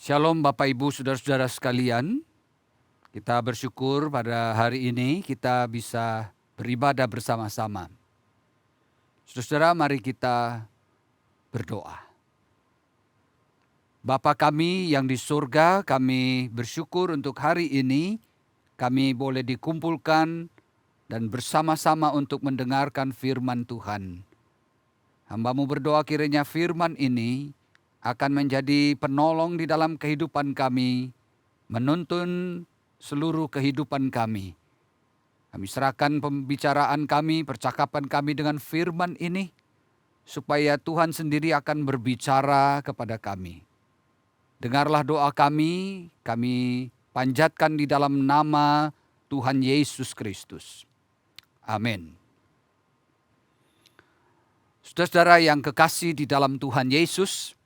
Shalom Bapak Ibu Saudara-saudara sekalian. Kita bersyukur pada hari ini kita bisa beribadah bersama-sama. Saudara, mari kita berdoa. Bapa kami yang di surga, kami bersyukur untuk hari ini kami boleh dikumpulkan dan bersama-sama untuk mendengarkan firman Tuhan. Hamba-Mu berdoa kiranya firman ini akan menjadi penolong di dalam kehidupan kami, menuntun seluruh kehidupan kami. Kami serahkan pembicaraan kami, percakapan kami dengan firman ini, supaya Tuhan sendiri akan berbicara kepada kami. Dengarlah doa kami panjatkan di dalam nama Tuhan Yesus Kristus. Amin. Saudara-saudara yang kekasih di dalam Tuhan Yesus,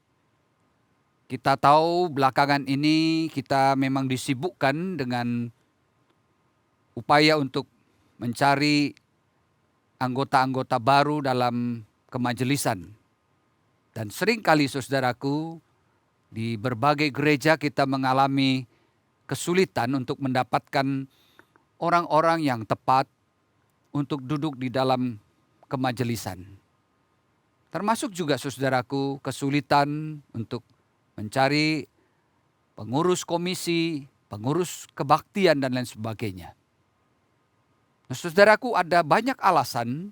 kita tahu belakangan ini kita memang disibukkan dengan upaya untuk mencari anggota-anggota baru dalam kemajelisan. Dan seringkali saudaraku, di berbagai gereja kita mengalami kesulitan untuk mendapatkan orang-orang yang tepat untuk duduk di dalam kemajelisan. Termasuk juga saudaraku kesulitan untuk mencari pengurus komisi, pengurus kebaktian dan lain sebagainya. Nah, saudaraku, ada banyak alasan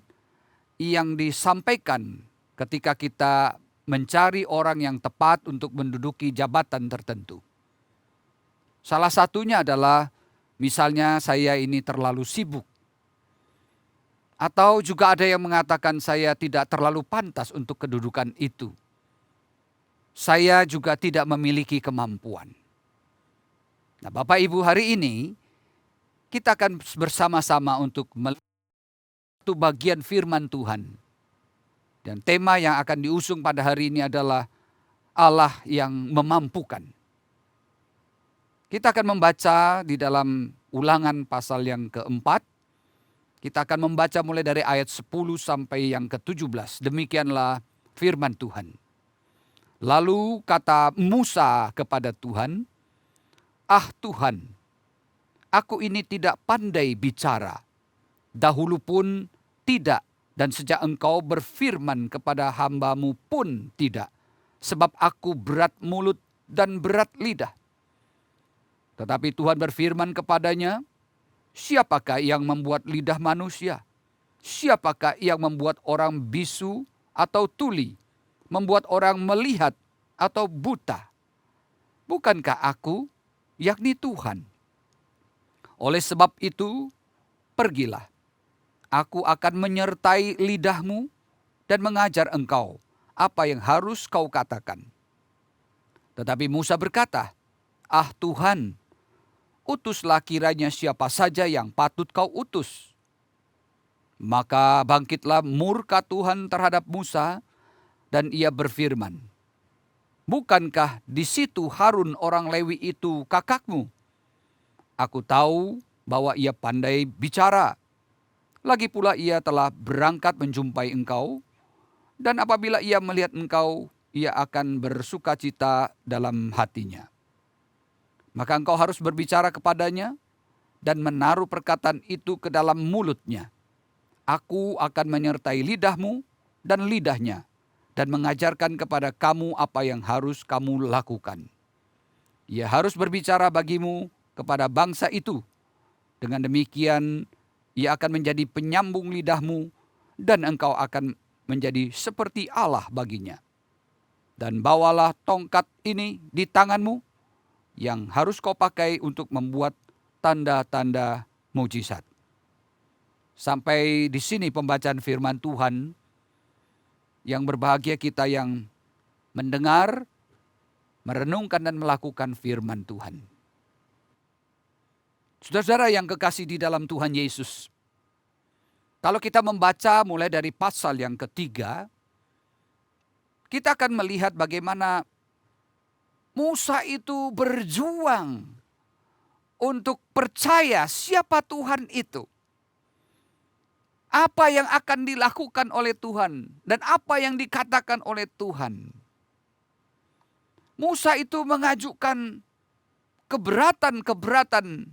yang disampaikan ketika kita mencari orang yang tepat untuk menduduki jabatan tertentu. Salah satunya adalah misalnya saya ini terlalu sibuk. Atau juga ada yang mengatakan saya tidak terlalu pantas untuk kedudukan itu. Saya juga tidak memiliki kemampuan. Nah, Bapak Ibu, hari ini kita akan bersama-sama untuk melihat satu bagian firman Tuhan. Dan tema yang akan diusung pada hari ini adalah Allah yang memampukan. Kita akan membaca di dalam Ulangan pasal yang keempat. Kita akan membaca mulai dari ayat 10 sampai yang ke-17. Demikianlah firman Tuhan. Lalu kata Musa kepada Tuhan, "Ah Tuhan, aku ini tidak pandai bicara. Dahulu pun tidak. Dan sejak engkau berfirman kepada hamba-Mu pun tidak. Sebab aku berat mulut dan berat lidah." Tetapi Tuhan berfirman kepadanya, "Siapakah yang membuat lidah manusia? Siapakah yang membuat orang bisu atau tuli? Membuat orang melihat atau buta? Bukankah aku, yakni Tuhan? Oleh sebab itu, pergilah. Aku akan menyertai lidahmu dan mengajar engkau apa yang harus kau katakan." Tetapi Musa berkata, "Ah Tuhan, utuslah kiranya siapa saja yang patut kau utus." Maka bangkitlah murka Tuhan terhadap Musa dan ia berfirman, "Bukankah di situ Harun orang Lewi itu kakakmu? Aku tahu bahwa ia pandai bicara. Lagi pula ia telah berangkat menjumpai engkau, dan apabila ia melihat engkau, ia akan bersukacita dalam hatinya. Maka engkau harus berbicara kepadanya dan menaruh perkataan itu ke dalam mulutnya. Aku akan menyertai lidahmu dan lidahnya, dan mengajarkan kepada kamu apa yang harus kamu lakukan. Ia harus berbicara bagimu kepada bangsa itu. Dengan demikian, ia akan menjadi penyambung lidahmu, dan engkau akan menjadi seperti Allah baginya. Dan bawalah tongkat ini di tanganmu, yang harus kau pakai untuk membuat tanda-tanda mujizat." Sampai di sini pembacaan firman Tuhan. Yang berbahagia kita yang mendengar, merenungkan dan melakukan firman Tuhan. Saudara-saudara yang kekasih di dalam Tuhan Yesus, kalau kita membaca mulai dari pasal yang ketiga, kita akan melihat bagaimana Musa itu berjuang untuk percaya siapa Tuhan itu. Apa yang akan dilakukan oleh Tuhan dan apa yang dikatakan oleh Tuhan. Musa itu mengajukan keberatan-keberatan.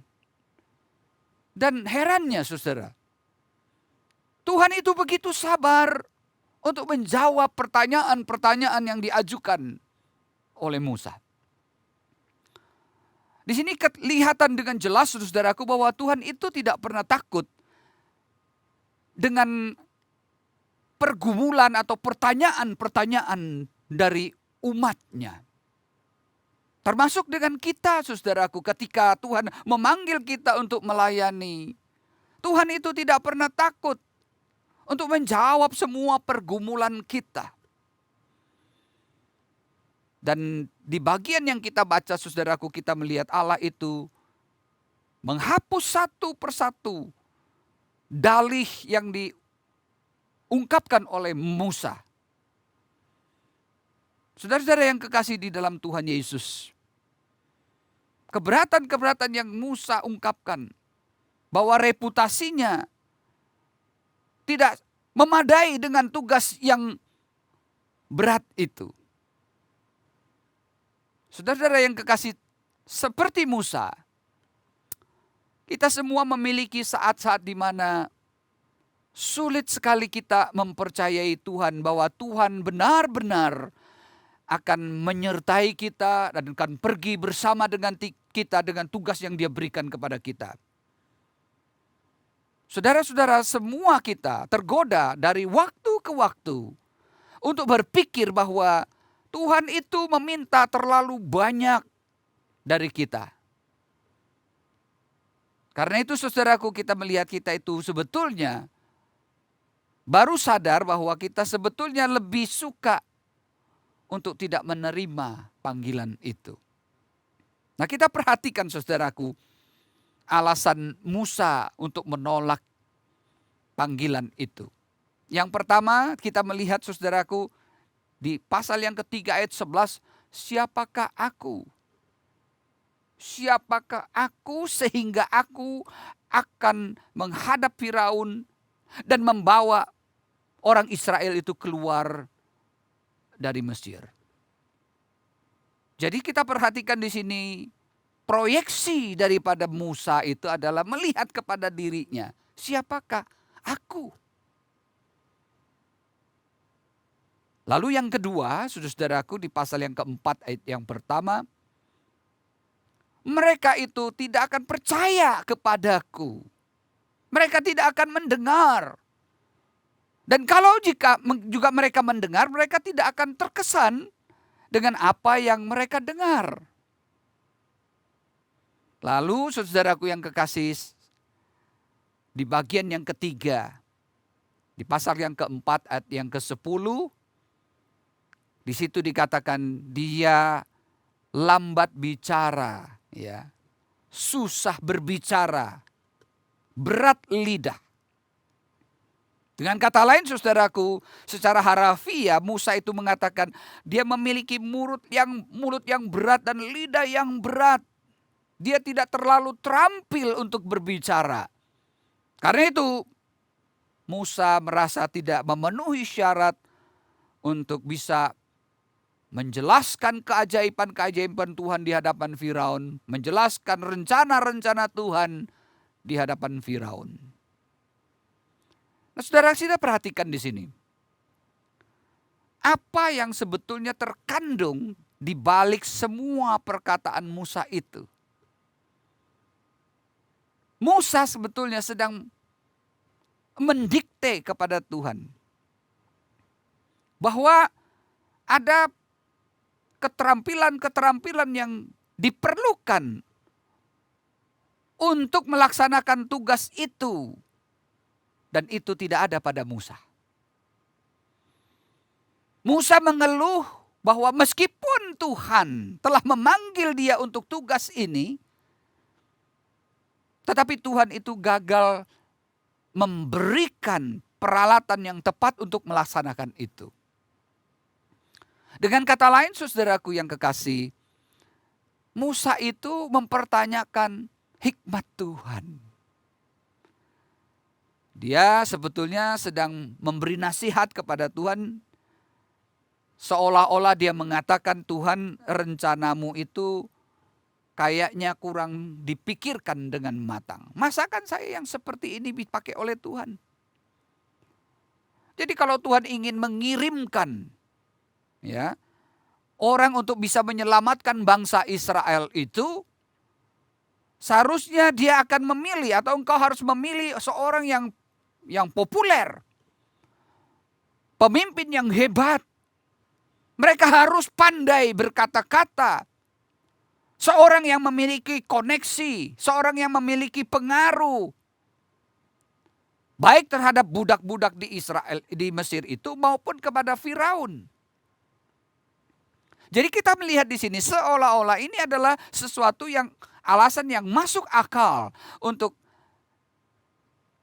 Dan herannya saudara, Tuhan itu begitu sabar untuk menjawab pertanyaan-pertanyaan yang diajukan oleh Musa. Di sini kelihatan dengan jelas saudaraku bahwa Tuhan itu tidak pernah takut dengan pergumulan atau pertanyaan-pertanyaan dari umatnya. Termasuk dengan kita saudaraku, ketika Tuhan memanggil kita untuk melayani. Tuhan itu tidak pernah takut untuk menjawab semua pergumulan kita. Dan di bagian yang kita baca saudaraku, kita melihat Allah itu menghapus satu persatu dalih yang diungkapkan oleh Musa. Saudara-saudara yang kekasih di dalam Tuhan Yesus, keberatan-keberatan yang Musa ungkapkan, bahwa reputasinya tidak memadai dengan tugas yang berat itu. Saudara-saudara yang kekasih, seperti Musa, kita semua memiliki saat-saat di mana sulit sekali kita mempercayai Tuhan, bahwa Tuhan benar-benar akan menyertai kita dan akan pergi bersama dengan kita dengan tugas yang Dia berikan kepada kita. Saudara-saudara, semua kita tergoda dari waktu ke waktu untuk berpikir bahwa Tuhan itu meminta terlalu banyak dari kita. Karena itu saudaraku, kita melihat kita itu sebetulnya baru sadar bahwa kita sebetulnya lebih suka untuk tidak menerima panggilan itu. Nah, kita perhatikan saudaraku, alasan Musa untuk menolak panggilan itu. Yang pertama kita melihat saudaraku di pasal yang ketiga ayat 11, siapakah aku? Siapakah aku sehingga aku akan menghadap Firaun dan membawa orang Israel itu keluar dari Mesir. Jadi kita perhatikan di sini, proyeksi daripada Musa itu adalah melihat kepada dirinya. Siapakah aku? Lalu yang kedua, saudaraku, di pasal yang keempat ayat yang pertama, mereka itu tidak akan percaya kepadaku. Mereka tidak akan mendengar. Dan kalau jika juga mereka mendengar, mereka tidak akan terkesan dengan apa yang mereka dengar. Lalu saudaraku yang kekasih, di bagian yang ketiga, di pasal yang keempat ayat yang ke-10, di situ dikatakan dia lambat bicara, ya, susah berbicara, berat lidah. Dengan kata lain saudaraku, secara harafiah Musa itu mengatakan dia memiliki mulut yang berat dan lidah yang berat. Dia tidak terlalu terampil untuk berbicara. Karena itu Musa merasa tidak memenuhi syarat untuk bisa menjelaskan keajaiban-keajaiban Tuhan di hadapan Firaun, menjelaskan rencana-rencana Tuhan di hadapan Firaun. Nah, saudara kita perhatikan di sini. Apa yang sebetulnya terkandung di balik semua perkataan Musa itu? Musa sebetulnya sedang mendikte kepada Tuhan bahwa ada keterampilan-keterampilan yang diperlukan untuk melaksanakan tugas itu. Dan itu tidak ada pada Musa. Musa mengeluh bahwa meskipun Tuhan telah memanggil dia untuk tugas ini, tetapi Tuhan itu gagal memberikan peralatan yang tepat untuk melaksanakan itu. Dengan kata lain saudaraku yang kekasih, Musa itu mempertanyakan hikmat Tuhan. Dia sebetulnya sedang memberi nasihat kepada Tuhan Seolah-olah dia mengatakan, Tuhan, rencanamu itu kayaknya kurang dipikirkan dengan matang. Masakan saya yang seperti ini dipakai oleh Tuhan? Jadi kalau Tuhan ingin mengirimkan ya orang untuk bisa menyelamatkan bangsa Israel itu, seharusnya dia akan memilih, atau engkau harus memilih seorang yang populer, pemimpin yang hebat. Mereka harus pandai berkata-kata. Seorang yang memiliki koneksi, seorang yang memiliki pengaruh, baik terhadap budak-budak di Israel, di Mesir itu, maupun kepada Firaun. Jadi kita melihat di sini seolah-olah ini adalah sesuatu yang alasan yang masuk akal untuk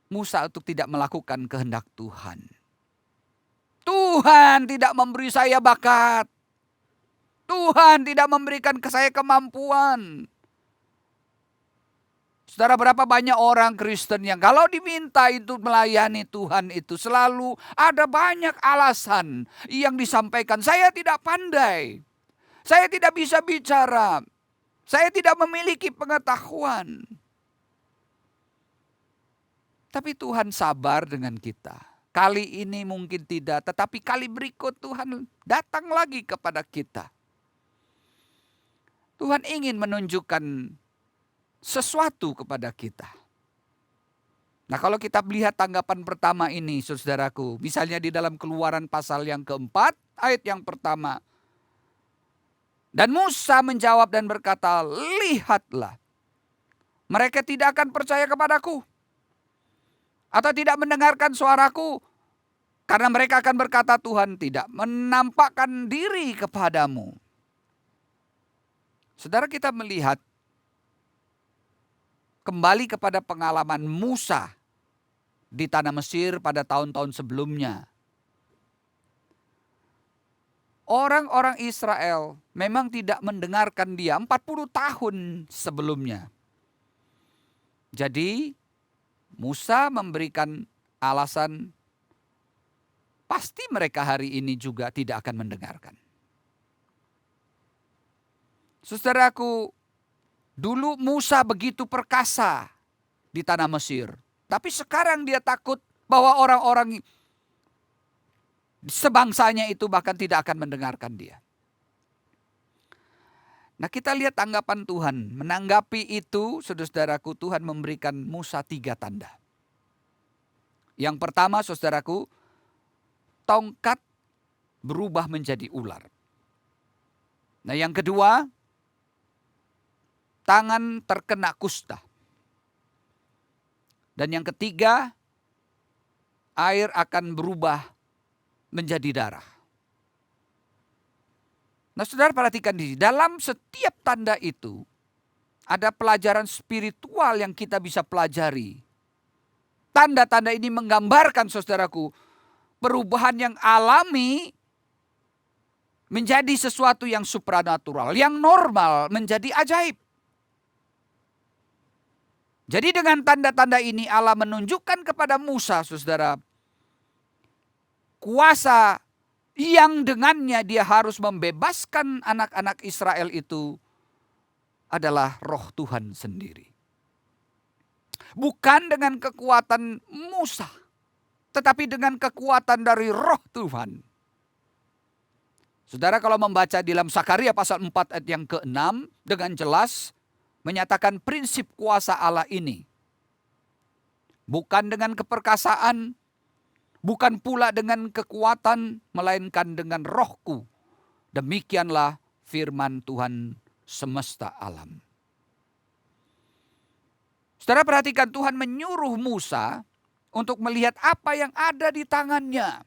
Musa untuk tidak melakukan kehendak Tuhan. Tuhan tidak memberi saya bakat. Tuhan tidak memberikan ke saya kemampuan. Saudara, berapa banyak orang Kristen yang kalau diminta itu melayani Tuhan itu selalu ada banyak alasan yang disampaikan. Saya tidak pandai. Saya tidak bisa bicara. Saya tidak memiliki pengetahuan. Tapi Tuhan sabar dengan kita. Kali ini mungkin tidak, tetapi kali berikut Tuhan datang lagi kepada kita. Tuhan ingin menunjukkan sesuatu kepada kita. Nah, kalau kita melihat tanggapan pertama ini, saudaraku, misalnya di dalam Keluaran pasal yang keempat, ayat yang pertama. Dan Musa menjawab dan berkata, lihatlah, mereka tidak akan percaya kepadaku, atau tidak mendengarkan suaraku, karena mereka akan berkata, Tuhan tidak menampakkan diri kepadamu. Saudara, kita melihat kembali kepada pengalaman Musa di tanah Mesir pada tahun-tahun sebelumnya. Orang-orang Israel memang tidak mendengarkan dia 40 tahun sebelumnya. Jadi Musa memberikan alasan pasti mereka hari ini juga tidak akan mendengarkan. Saudaraku, dulu Musa begitu perkasa di tanah Mesir. Tapi sekarang dia takut bahwa orang-orang sebangsanya itu bahkan tidak akan mendengarkan dia. Nah, kita lihat tanggapan Tuhan. Menanggapi itu, saudaraku, Tuhan memberikan Musa 3 tanda. Yang pertama, saudaraku, tongkat berubah menjadi ular. Nah, yang kedua, tangan terkena kusta. Dan yang ketiga, air akan berubah menjadi darah. Nah, saudara perhatikan di sini, dalam setiap tanda itu ada pelajaran spiritual yang kita bisa pelajari. Tanda-tanda ini menggambarkan, saudaraku, perubahan yang alami menjadi sesuatu yang supranatural, yang normal menjadi ajaib. Jadi dengan tanda-tanda ini Allah menunjukkan kepada Musa, saudara, kuasa yang dengannya dia harus membebaskan anak-anak Israel itu adalah Roh Tuhan sendiri. Bukan dengan kekuatan Musa, tetapi dengan kekuatan dari Roh Tuhan. Saudara, kalau membaca di dalam Sakaria pasal 4 ayat yang ke-6 dengan jelas menyatakan prinsip kuasa Allah ini. Bukan dengan keperkasaan, bukan pula dengan kekuatan, melainkan dengan Rohku. Demikianlah firman Tuhan semesta alam. Saudara perhatikan, Tuhan menyuruh Musa untuk melihat apa yang ada di tangannya.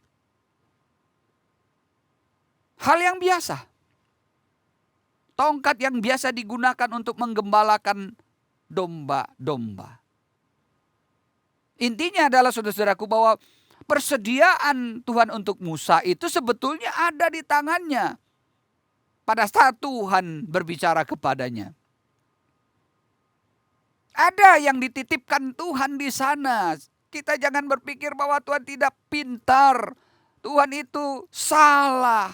Hal yang biasa. Tongkat yang biasa digunakan untuk menggembalakan domba-domba. Intinya adalah, saudara-saudaraku, bahwa persediaan Tuhan untuk Musa itu sebetulnya ada di tangannya pada saat Tuhan berbicara kepadanya. Ada yang dititipkan Tuhan di sana. Kita jangan berpikir bahwa Tuhan tidak pintar. Tuhan itu salah.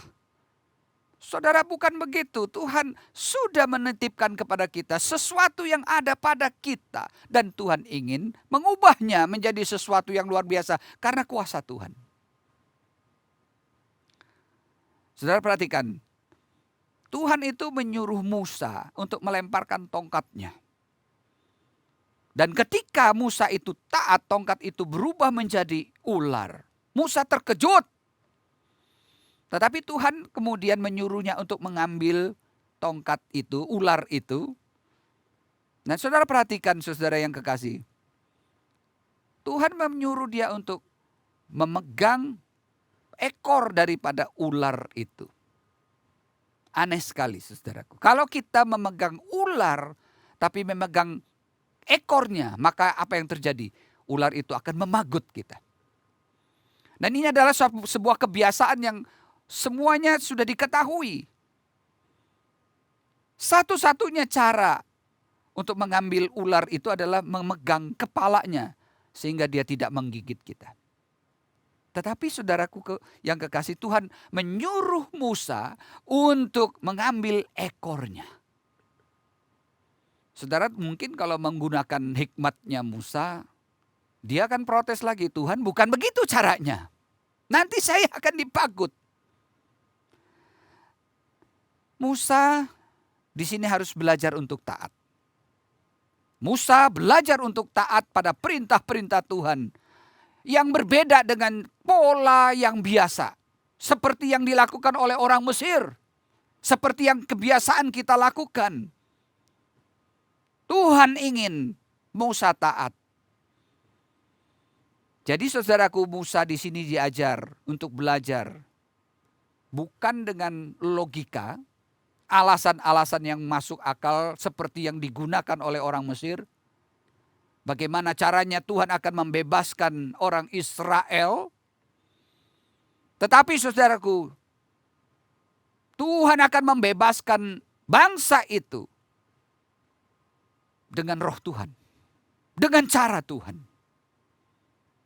Saudara, bukan begitu. Tuhan sudah menitipkan kepada kita sesuatu yang ada pada kita. Dan Tuhan ingin mengubahnya menjadi sesuatu yang luar biasa karena kuasa Tuhan. Saudara perhatikan, Tuhan itu menyuruh Musa untuk melemparkan tongkatnya. Dan ketika Musa itu taat, tongkat itu berubah menjadi ular. Musa terkejut. Tetapi Tuhan kemudian menyuruhnya untuk mengambil tongkat itu, ular itu. Nah, saudara perhatikan, saudara yang kekasih. Tuhan menyuruh dia untuk memegang ekor daripada ular itu. Aneh sekali, saudaraku. Kalau kita memegang ular, tapi memegang ekornya, maka apa yang terjadi? Ular itu akan memagut kita. Dan ini adalah sebuah kebiasaan yang semuanya sudah diketahui. Satu-satunya cara untuk mengambil ular itu adalah memegang kepalanya sehingga dia tidak menggigit kita. Tetapi saudaraku yang kekasih, Tuhan menyuruh Musa untuk mengambil ekornya. Saudara, mungkin kalau menggunakan hikmatnya Musa, dia akan protes lagi, Tuhan bukan begitu caranya. Nanti saya akan dipagut. Musa di sini harus belajar untuk taat. Musa belajar untuk taat pada perintah-perintah Tuhan yang berbeda dengan pola yang biasa. Seperti yang dilakukan oleh orang Mesir. Seperti yang kebiasaan kita lakukan. Tuhan ingin Musa taat. Jadi saudaraku, Musa di sini diajar untuk belajar. Bukan dengan logika, alasan-alasan yang masuk akal seperti yang digunakan oleh orang Mesir. Bagaimana caranya Tuhan akan membebaskan orang Israel. Tetapi saudaraku, Tuhan akan membebaskan bangsa itu dengan roh Tuhan. Dengan cara Tuhan.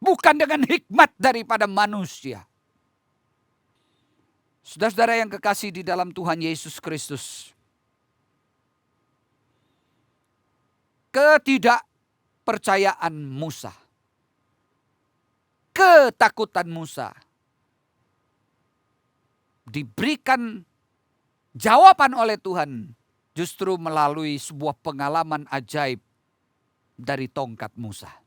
Bukan dengan hikmat daripada manusia. Saudara-saudara yang kekasih di dalam Tuhan Yesus Kristus. Ketidakpercayaan Musa. Ketakutan Musa. Diberikan jawaban oleh Tuhan. Justru melalui sebuah pengalaman ajaib dari tongkat Musa.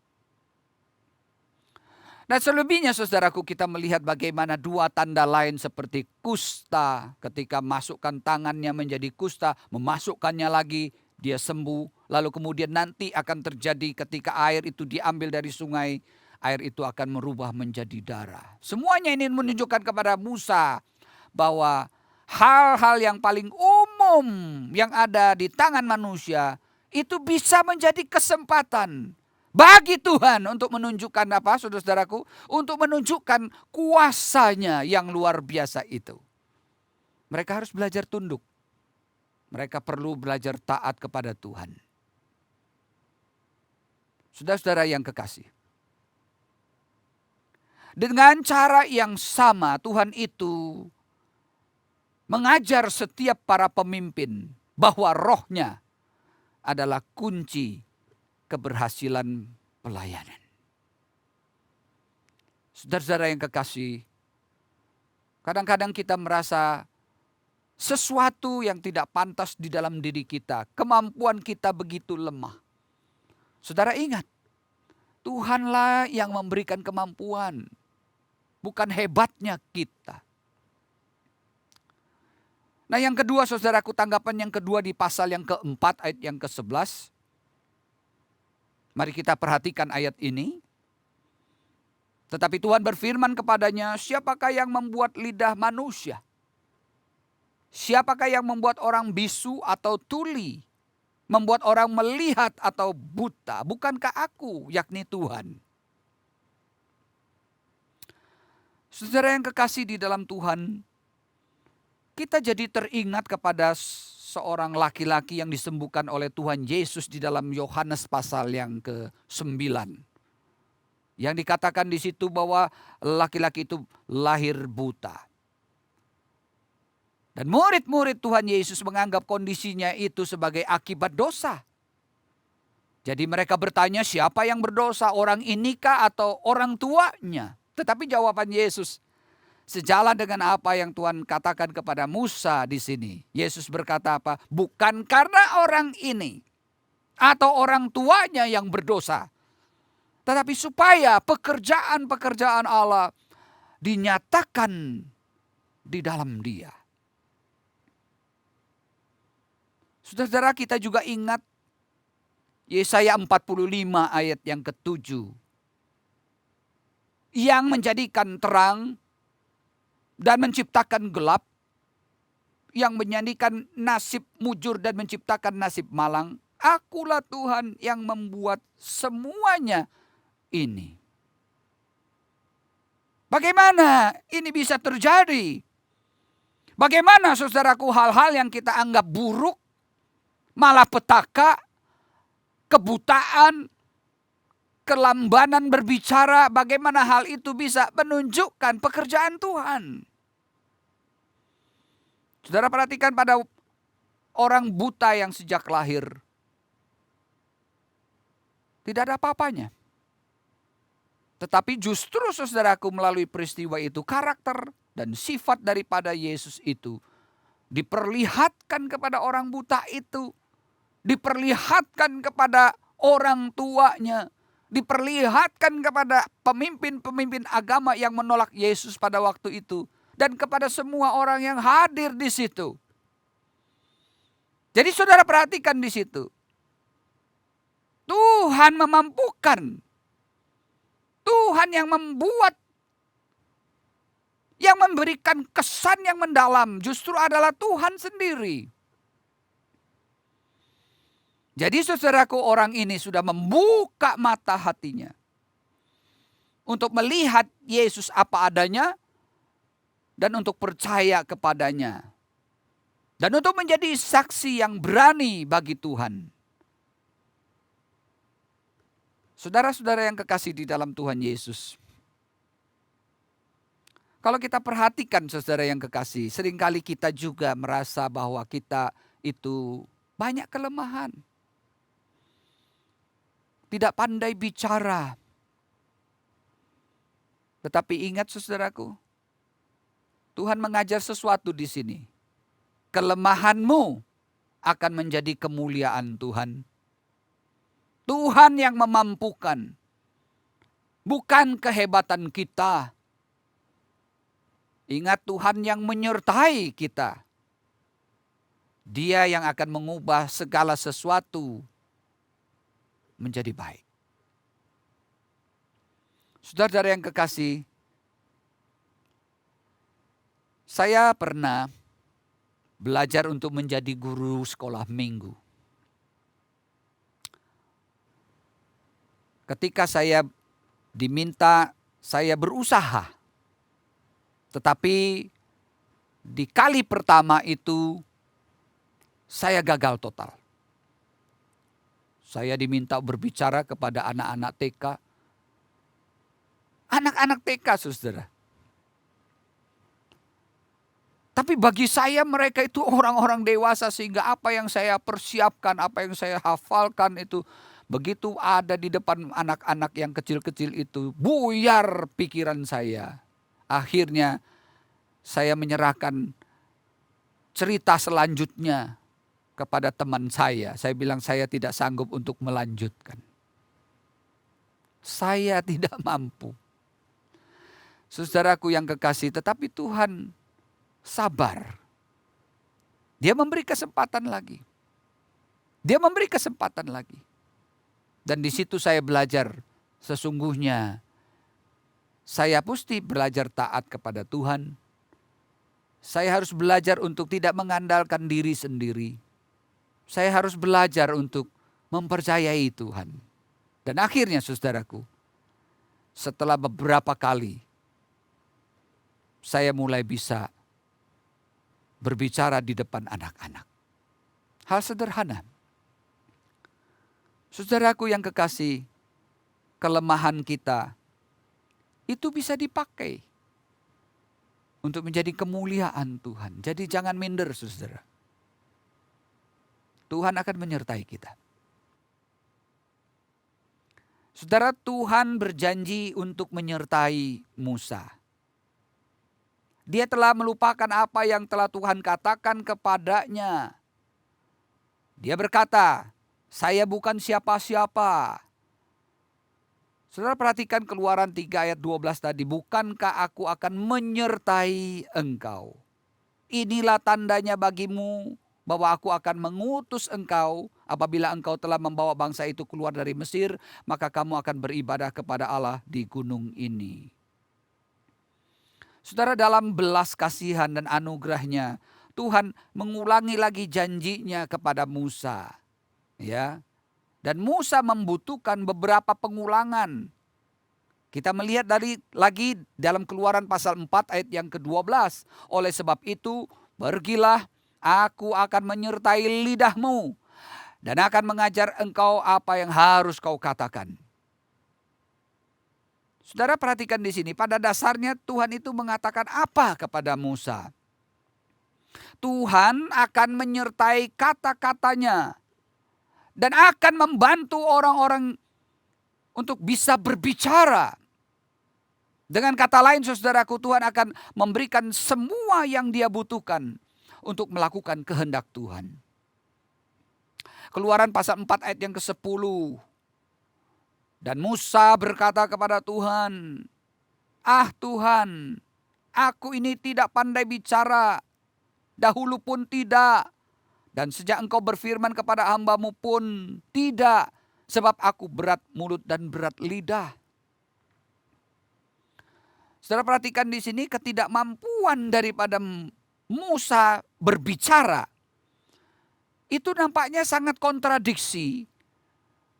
Dan selebihnya saudaraku, kita melihat bagaimana dua tanda lain seperti kusta. Ketika masukkan tangannya menjadi kusta, memasukkannya lagi, dia sembuh. Lalu kemudian nanti akan terjadi ketika air itu diambil dari sungai, air itu akan merubah menjadi darah. Semuanya ini menunjukkan kepada Musa bahwa hal-hal yang paling umum yang ada di tangan manusia itu bisa menjadi kesempatan bagi Tuhan untuk menunjukkan apa, saudara-saudaraku? Untuk menunjukkan kuasanya yang luar biasa itu. Mereka harus belajar tunduk. Mereka perlu belajar taat kepada Tuhan. Saudara-saudara yang kekasih. Dengan cara yang sama Tuhan itu mengajar setiap para pemimpin bahwa rohnya adalah kunci keberhasilan pelayanan. Saudara-saudara yang kekasih, kadang-kadang kita merasa sesuatu yang tidak pantas di dalam diri kita. Kemampuan kita begitu lemah. Saudara ingat, Tuhanlah yang memberikan kemampuan. Bukan hebatnya kita. Nah yang kedua saudaraku, tanggapan yang kedua di pasal yang keempat ayat yang ke-11. Mari kita perhatikan ayat ini. Tetapi Tuhan berfirman kepadanya, siapakah yang membuat lidah manusia? Siapakah yang membuat orang bisu atau tuli? Membuat orang melihat atau buta? Bukankah aku, yakni Tuhan? Saudara yang kekasih di dalam Tuhan, kita jadi teringat kepada seorang laki-laki yang disembuhkan oleh Tuhan Yesus di dalam Yohanes pasal yang ke-9. Yang dikatakan di situ bahwa laki-laki itu lahir buta. Dan murid-murid Tuhan Yesus menganggap kondisinya itu sebagai akibat dosa. Jadi mereka bertanya, siapa yang berdosa, orang inikah atau orang tuanya? Tetapi jawaban Yesus sejalan dengan apa yang Tuhan katakan kepada Musa di sini. Yesus berkata apa? Bukan karena orang ini atau orang tuanya yang berdosa, tetapi supaya pekerjaan-pekerjaan Allah dinyatakan di dalam dia. Saudara-saudara, kita juga ingat Yesaya 45 ayat yang ke-7. Yang menjadikan terang dan menciptakan gelap, yang menyanyikan nasib mujur dan menciptakan nasib malang, akulah Tuhan yang membuat semuanya ini. Bagaimana ini bisa terjadi? Bagaimana saudaraku hal-hal yang kita anggap buruk, malapetaka, kebutaan, kelambanan berbicara, bagaimana hal itu bisa menunjukkan pekerjaan Tuhan? Saudara perhatikan pada orang buta yang sejak lahir tidak ada apa-apanya. Tetapi justru saudaraku melalui peristiwa itu karakter dan sifat daripada Yesus itu diperlihatkan kepada orang buta itu. Diperlihatkan kepada orang tuanya. Diperlihatkan kepada pemimpin-pemimpin agama yang menolak Yesus pada waktu itu. Dan kepada semua orang yang hadir di situ. Jadi saudara perhatikan di situ. Tuhan memampukan. Tuhan yang membuat, yang memberikan kesan yang mendalam justru adalah Tuhan sendiri. Jadi saudaraku, orang ini sudah membuka mata hatinya untuk melihat Yesus apa adanya dan untuk percaya kepadanya. Dan untuk menjadi saksi yang berani bagi Tuhan. Saudara-saudara yang kekasih di dalam Tuhan Yesus. Kalau kita perhatikan saudara yang kekasih, seringkali kita juga merasa bahwa kita itu banyak kelemahan. Tidak pandai bicara. Tetapi ingat saudaraku, Tuhan mengajar sesuatu di sini. Kelemahanmu akan menjadi kemuliaan Tuhan. Tuhan yang memampukan. Bukan kehebatan kita. Ingat, Tuhan yang menyertai kita. Dia yang akan mengubah segala sesuatu menjadi baik. Saudara-saudara yang kekasih, saya pernah belajar untuk menjadi guru sekolah minggu. Ketika saya diminta, saya berusaha. Tetapi di kali pertama itu saya gagal total. Saya diminta berbicara kepada anak-anak TK. Anak-anak TK, saudara. Tapi bagi saya mereka itu orang-orang dewasa sehingga apa yang saya persiapkan, apa yang saya hafalkan itu begitu ada di depan anak-anak yang kecil-kecil itu buyar pikiran saya. Akhirnya saya menyerahkan cerita selanjutnya kepada teman saya. Saya bilang saya tidak sanggup untuk melanjutkan. Saya tidak mampu. Saudaraku yang kekasih, tetapi Tuhan sabar. Dia memberi kesempatan lagi. Dia memberi kesempatan lagi. Dan di situ saya belajar sesungguhnya saya mesti belajar taat kepada Tuhan. Saya harus belajar untuk tidak mengandalkan diri sendiri. Saya harus belajar untuk mempercayai Tuhan. Dan akhirnya saudaraku, setelah beberapa kali saya mulai bisa berbicara di depan anak-anak. Hal sederhana. Saudaraku yang kekasih, kelemahan kita itu bisa dipakai. untuk menjadi kemuliaan Tuhan. Jadi jangan minder, saudara. Tuhan akan menyertai kita. Saudara, Tuhan berjanji untuk menyertai Musa. Dia telah melupakan apa yang telah Tuhan katakan kepadanya. Dia berkata, saya bukan siapa-siapa. Saudara perhatikan Keluaran 3 ayat 12 tadi. Bukankah aku akan menyertai engkau? Inilah tandanya bagimu bahwa aku akan mengutus engkau. Apabila engkau telah membawa bangsa itu keluar dari Mesir, maka kamu akan beribadah kepada Allah di gunung ini. Saudara, dalam belas kasihan dan anugerahnya, Tuhan mengulangi lagi janjinya kepada Musa. Ya. Dan Musa membutuhkan beberapa pengulangan. Kita melihat lagi dalam Keluaran pasal 4 ayat yang ke-12. Oleh sebab itu, pergilah, aku akan menyertai lidahmu dan akan mengajar engkau apa yang harus kau katakan. Saudara perhatikan di sini, pada dasarnya Tuhan itu mengatakan apa kepada Musa? Tuhan akan menyertai kata-katanya dan akan membantu orang-orang untuk bisa berbicara. Dengan kata lain, saudaraku, Tuhan akan memberikan semua yang dia butuhkan untuk melakukan kehendak Tuhan. Keluaran pasal 4 ayat yang ke-10. Dan Musa berkata kepada Tuhan, "Ah Tuhan, aku ini tidak pandai bicara, dahulu pun tidak. Dan sejak engkau berfirman kepada hamba-Mu pun tidak, sebab aku berat mulut dan berat lidah." Saudara perhatikan di sini ketidakmampuan daripada Musa berbicara. Itu nampaknya sangat kontradiksi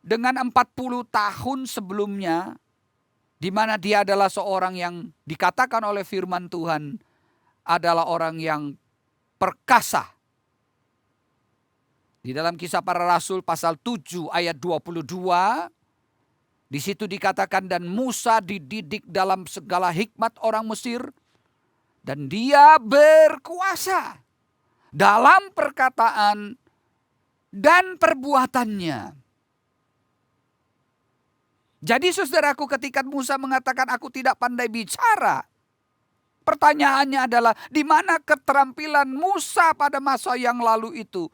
dengan 40 tahun sebelumnya, di mana dia adalah seorang yang dikatakan oleh firman Tuhan adalah orang yang perkasa. Di dalam Kisah Para Rasul pasal 7 ayat 22, di situ dikatakan, dan Musa dididik dalam segala hikmat orang Mesir, dan dia berkuasa dalam perkataan dan perbuatannya. Jadi saudaraku, ketika Musa mengatakan aku tidak pandai bicara, pertanyaannya adalah di mana keterampilan Musa pada masa yang lalu itu?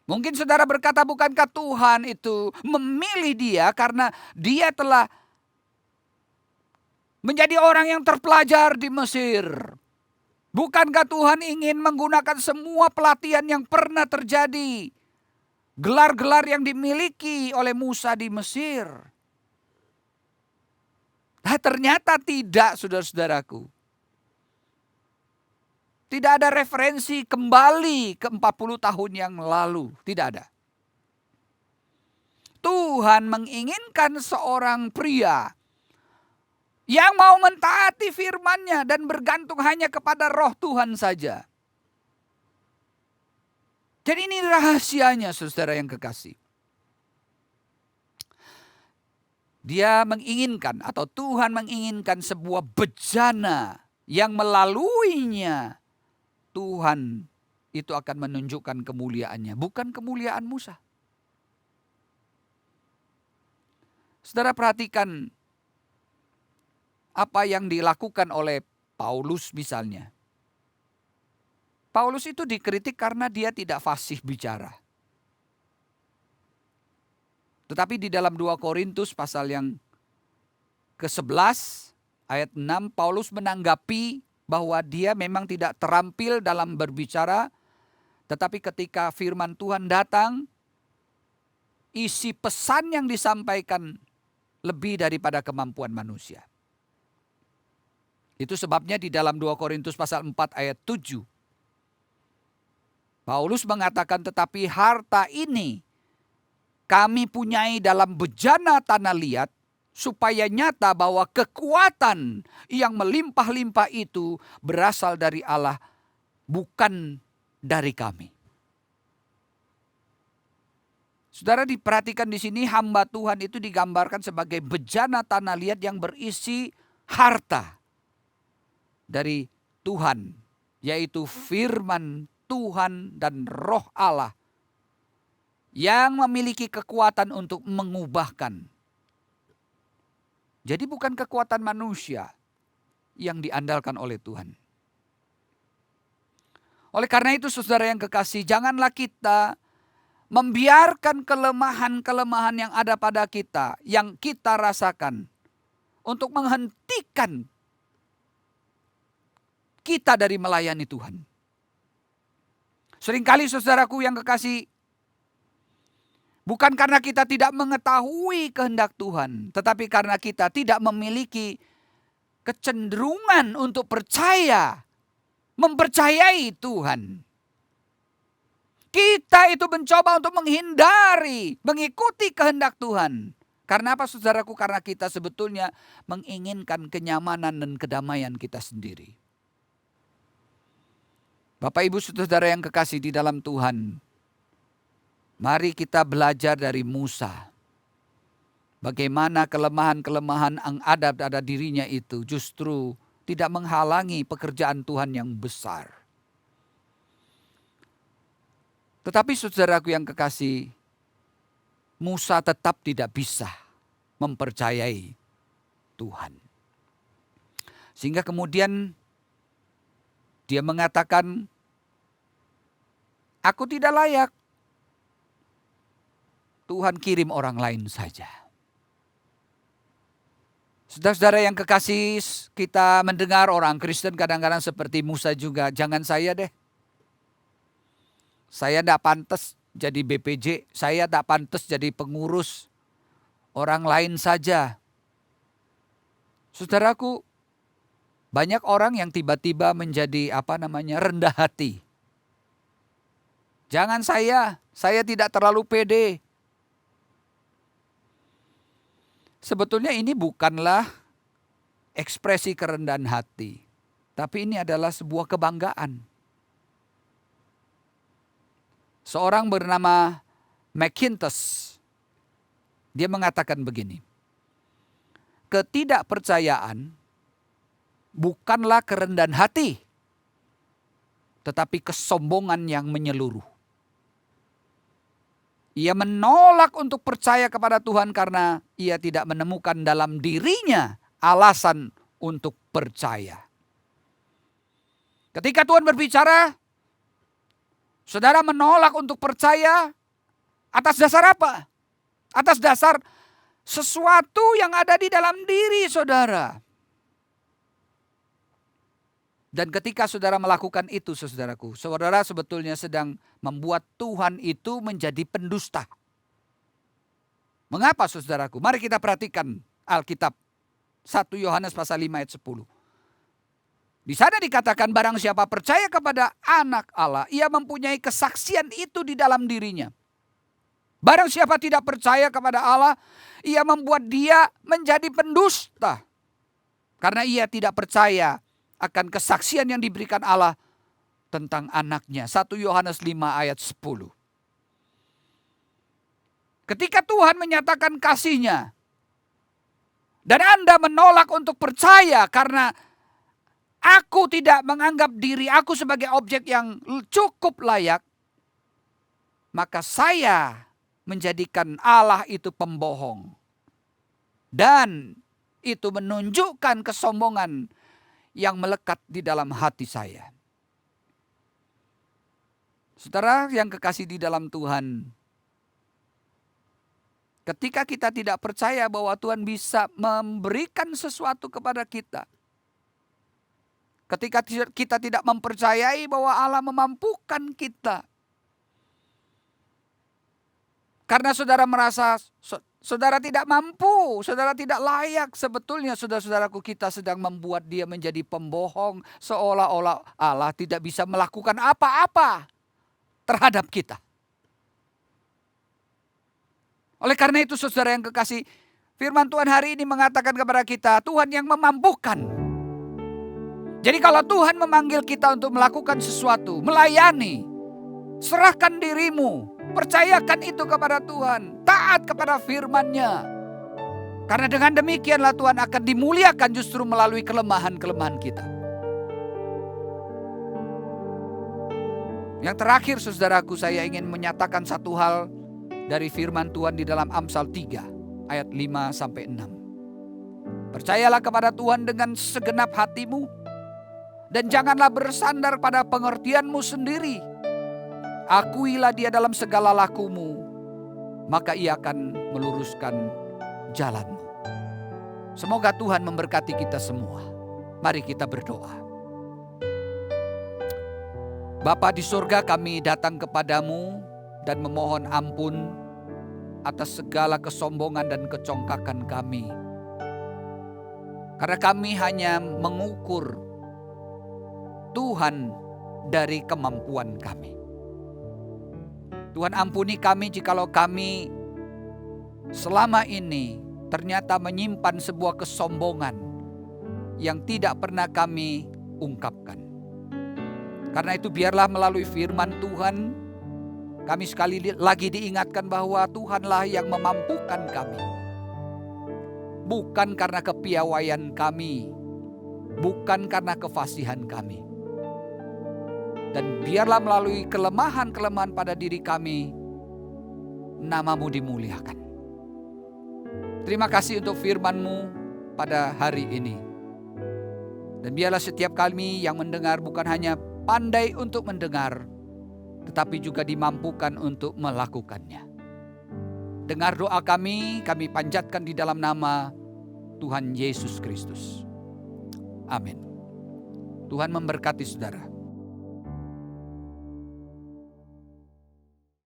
Mungkin saudara berkata, bukankah Tuhan itu memilih dia karena dia telah menjadi orang yang terpelajar di Mesir? Bukankah Tuhan ingin menggunakan semua pelatihan yang pernah terjadi, gelar-gelar yang dimiliki oleh Musa di Mesir? Nah, ternyata tidak, saudara-saudaraku. Tidak ada referensi kembali ke 40 tahun yang lalu. Tidak ada. Tuhan menginginkan seorang pria yang mau mentaati firman-Nya dan bergantung hanya kepada roh Tuhan saja. Jadi ini rahasianya, saudara yang kekasih. Dia menginginkan atau Tuhan menginginkan sebuah bejana yang melaluinya Tuhan itu akan menunjukkan kemuliaannya, bukan kemuliaan Musa. Saudara perhatikan apa yang dilakukan oleh Paulus misalnya. Paulus itu dikritik karena dia tidak fasih bicara. Tetapi di dalam 2 Korintus pasal yang ke-11 ayat 6, Paulus menanggapi bahwa dia memang tidak terampil dalam berbicara, tetapi ketika firman Tuhan datang, isi pesan yang disampaikan lebih daripada kemampuan manusia. Itu sebabnya di dalam 2 Korintus pasal 4 ayat 7, Paulus mengatakan, tetapi harta ini kami punyai dalam bejana tanah liat, supaya nyata bahwa kekuatan yang melimpah-limpah itu berasal dari Allah, bukan dari kami. Saudara diperhatikan di sini, hamba Tuhan itu digambarkan sebagai bejana tanah liat yang berisi harta dari Tuhan, yaitu firman Tuhan dan Roh Allah yang memiliki kekuatan untuk mengubahkan. Jadi bukan kekuatan manusia yang diandalkan oleh Tuhan. Oleh karena itu saudara yang kekasih, janganlah kita membiarkan kelemahan-kelemahan yang ada pada kita, yang kita rasakan, untuk menghentikan kita dari melayani Tuhan. Seringkali saudaraku yang kekasih, bukan karena kita tidak mengetahui kehendak Tuhan, tetapi karena kita tidak memiliki kecenderungan untuk mempercayai Tuhan. Kita itu mencoba untuk menghindari, mengikuti kehendak Tuhan. Karena apa saudaraku? Karena kita sebetulnya menginginkan kenyamanan dan kedamaian kita sendiri. Bapak Ibu saudara yang kekasih di dalam Tuhan, mari kita belajar dari Musa. Bagaimana kelemahan-kelemahan yang ada pada dirinya itu justru tidak menghalangi pekerjaan Tuhan yang besar. Tetapi saudaraku yang kekasih, Musa tetap tidak bisa mempercayai Tuhan. Sehingga kemudian dia mengatakan, aku tidak layak. Tuhan kirim orang lain saja. Saudara-saudara yang kekasih, kita mendengar orang Kristen kadang-kadang seperti Musa juga. Jangan saya deh. Saya tidak pantas jadi BPJ. Saya tidak pantas jadi pengurus. Orang lain saja. Saudaraku, banyak orang yang tiba-tiba menjadi rendah hati. Jangan saya tidak terlalu pede. Sebetulnya ini bukanlah ekspresi kerendahan hati. Tapi ini adalah sebuah kebanggaan. Seorang bernama McIntosh, dia mengatakan begini. Ketidakpercayaan bukanlah kerendahan hati, tetapi kesombongan yang menyeluruh. Ia menolak untuk percaya kepada Tuhan karena ia tidak menemukan dalam dirinya alasan untuk percaya. Ketika Tuhan berbicara, saudara menolak untuk percaya atas dasar apa? Atas dasar sesuatu yang ada di dalam diri saudara. Dan ketika saudara melakukan itu, saudaraku, saudara sebetulnya sedang membuat Tuhan itu menjadi pendusta. Mengapa saudaraku? Mari kita perhatikan Alkitab. 1 Yohanes pasal 5 ayat 10. Di sana dikatakan barang siapa percaya kepada anak Allah, ia mempunyai kesaksian itu di dalam dirinya. Barang siapa tidak percaya kepada Allah, ia membuat dia menjadi pendusta. Karena ia tidak percaya akan kesaksian yang diberikan Allah tentang anaknya. 1 Yohanes 5 ayat 10. Ketika Tuhan menyatakan kasih-Nya, dan Anda menolak untuk percaya karena aku tidak menganggap diri aku sebagai objek yang cukup layak, maka saya menjadikan Allah itu pembohong. Dan itu menunjukkan kesombongan yang melekat di dalam hati saya. Saudara yang kekasih di dalam Tuhan, ketika kita tidak percaya bahwa Tuhan bisa memberikan sesuatu kepada kita, ketika kita tidak mempercayai bahwa Allah memampukan kita, karena saudara merasa saudara tidak mampu, saudara tidak layak, sebetulnya saudara-saudaraku, kita sedang membuat dia menjadi pembohong, seolah-olah Allah tidak bisa melakukan apa-apa terhadap kita. Oleh karena itu saudara yang kekasih, firman Tuhan hari ini mengatakan kepada kita, Tuhan yang memampukan. Jadi kalau Tuhan memanggil kita untuk melakukan sesuatu, melayani, serahkan dirimu, percayakan itu kepada Tuhan, taat kepada firman-Nya. Karena dengan demikianlah Tuhan akan dimuliakan justru melalui kelemahan-kelemahan kita. Yang terakhir saudaraku, saya ingin menyatakan satu hal dari firman Tuhan di dalam Amsal 3 ayat 5-6. Percayalah kepada Tuhan dengan segenap hatimu dan janganlah bersandar pada pengertianmu sendiri. Akuilah Dia dalam segala lakumu, maka Ia akan meluruskan jalanmu. Semoga Tuhan memberkati kita semua. Mari kita berdoa. Bapa di surga, kami datang kepadamu dan memohon ampun atas segala kesombongan dan kecongkakan kami. Karena kami hanya mengukur Tuhan dari kemampuan kami. Tuhan, ampuni kami jikalau kami selama ini ternyata menyimpan sebuah kesombongan yang tidak pernah kami ungkapkan. Karena itu biarlah melalui firman Tuhan kami sekali lagi diingatkan bahwa Tuhanlah yang memampukan kami. Bukan karena kepiawaian kami, bukan karena kefasihan kami. Dan biarlah melalui kelemahan-kelemahan pada diri kami, nama-Mu dimuliakan. Terima kasih untuk firman-Mu pada hari ini. Dan biarlah setiap kami yang mendengar bukan hanya pandai untuk mendengar, tetapi juga dimampukan untuk melakukannya. Dengar doa kami panjatkan di dalam nama Tuhan Yesus Kristus. Amin. Tuhan memberkati saudara.